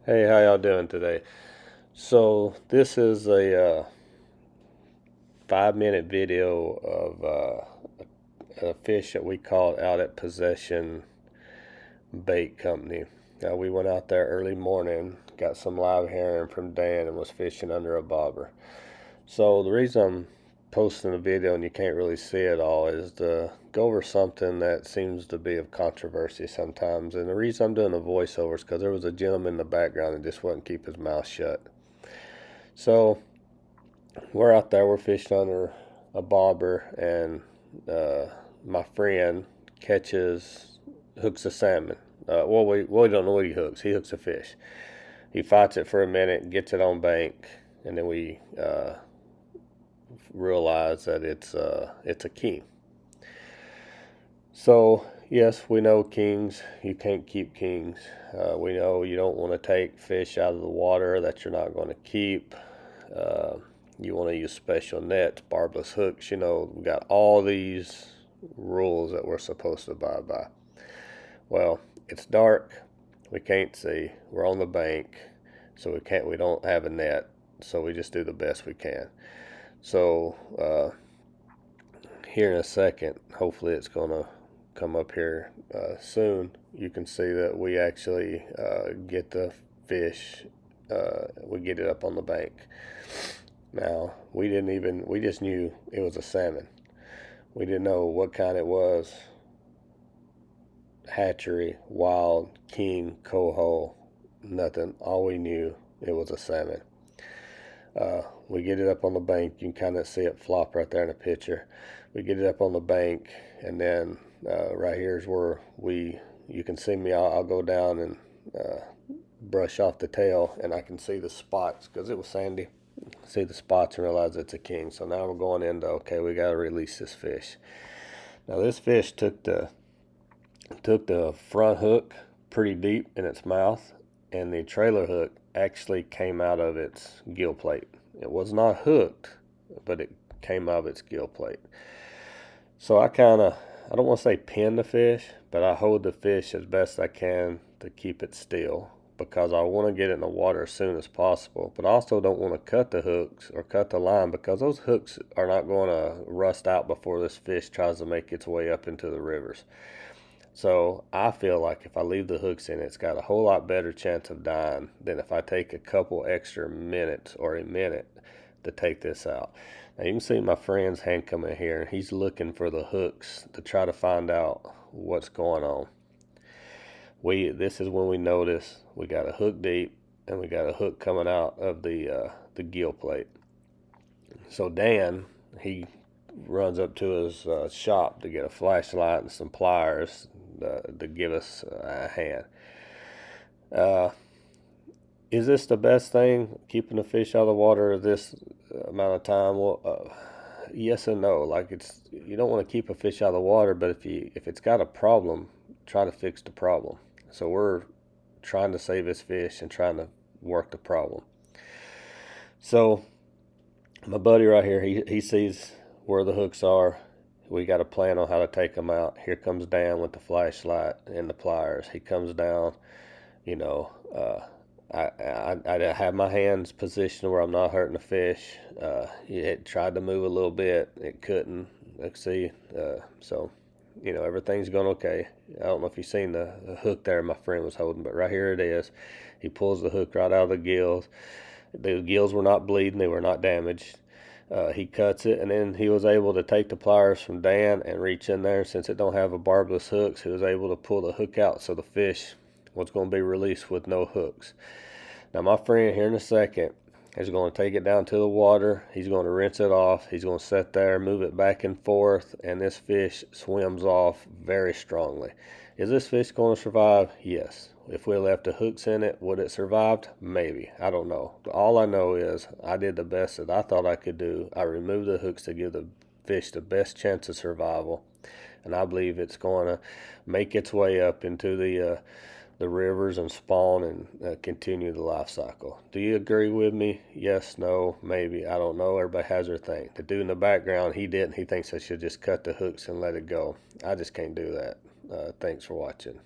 Hey, how y'all doing today? So this is a 5-minute video of a fish that we caught out at Possession Bait Company. Now we went out there early morning, got some live herring from Dan, and was fishing under a bobber. So the reason I'm posting a video and you can't really see it all is to go over something that seems to be of controversy sometimes. And the reason I'm doing a voiceover is because there was a gentleman in the background that just wouldn't keep his mouth shut. So we're out there, we're fishing under a bobber, and my friend hooks a salmon. We don't know what he hooks. He hooks a fish. He fights it for a minute, gets it on bank, and then we realize that it's a king. So yes, we know kings. You can't keep kings. We know you don't want to take fish out of the water that you're not going to keep. You want to use special nets, barbless hooks. We got all these rules that we're supposed to abide by. Well, it's dark. We can't see. We're on the bank, so we don't have a net. So we just do the best we can. So here in a second, hopefully it's gonna come up here soon. You can see that we actually get the fish. We get it up on the bank. Now, we just knew it was a salmon. We didn't know what kind it was. Hatchery, wild, king, coho, nothing. All we knew, it was a salmon. We get it up on the bank. You can kind of see it flop right there in the picture. We get it up on the bank, and then right here is where you can see me. I'll go down and brush off the tail, and I can see the spots because it was sandy. See the spots and realize it's a king. So now we're going into, okay, we got to release this fish. Now this fish took the front hook pretty deep in its mouth, and the trailer hook actually came out of its gill plate. It was not hooked, but it came out of its gill plate. So I don't want to say pin the fish, but I hold the fish as best I can to keep it still, because I want to get it in the water as soon as possible. But I also don't want to cut the hooks or cut the line, because those hooks are not going to rust out before this fish tries to make its way up into the rivers. So I feel like if I leave the hooks in, it's got a whole lot better chance of dying than if I take a couple extra minutes or a minute to take this out. Now you can see my friend's hand coming here, and he's looking for the hooks to try to find out what's going on. This is when we notice we got a hook deep, and we got a hook coming out of the gill plate. So Dan, he runs up to his shop to get a flashlight and some pliers to give us a hand. Is this the best thing, keeping the fish out of the water this amount of time? Well, yes and no. Like, you don't want to keep a fish out of the water, but if it's got a problem, try to fix the problem. So we're trying to save this fish and trying to work the problem. So my buddy right here, he sees where the hooks are. We got a plan on how to take them out. Here comes Dan with the flashlight and the pliers. He comes down. You know, I have my hands positioned where I'm not hurting the fish. It tried to move a little bit. It couldn't. Let's see. So, everything's going okay. I don't know if you've seen the hook there my friend was holding, but right here it is. He pulls the hook right out of the gills. The gills were not bleeding. They were not damaged. He cuts it, and then he was able to take the pliers from Dan and reach in there. Since it don't have a barbless hooks, he was able to pull the hook out, so the fish was going to be released with no hooks. Now my friend here in a second is going to take it down to the water. He's going to rinse it off. He's going to sit there, move it back and forth, and this fish swims off very strongly. Is this fish going to survive? Yes. If we left the hooks in it, would it survived? Maybe. I don't know. All I know is I did the best that I thought I could do. I removed the hooks to give the fish the best chance of survival, and I believe it's going to make its way up into the rivers and spawn and continue the life cycle. Do you agree with me? Yes, no, maybe. I don't know. Everybody has their thing. The dude in the background, he didn't. He thinks I should just cut the hooks and let it go. I just can't do that. Thanks for watching.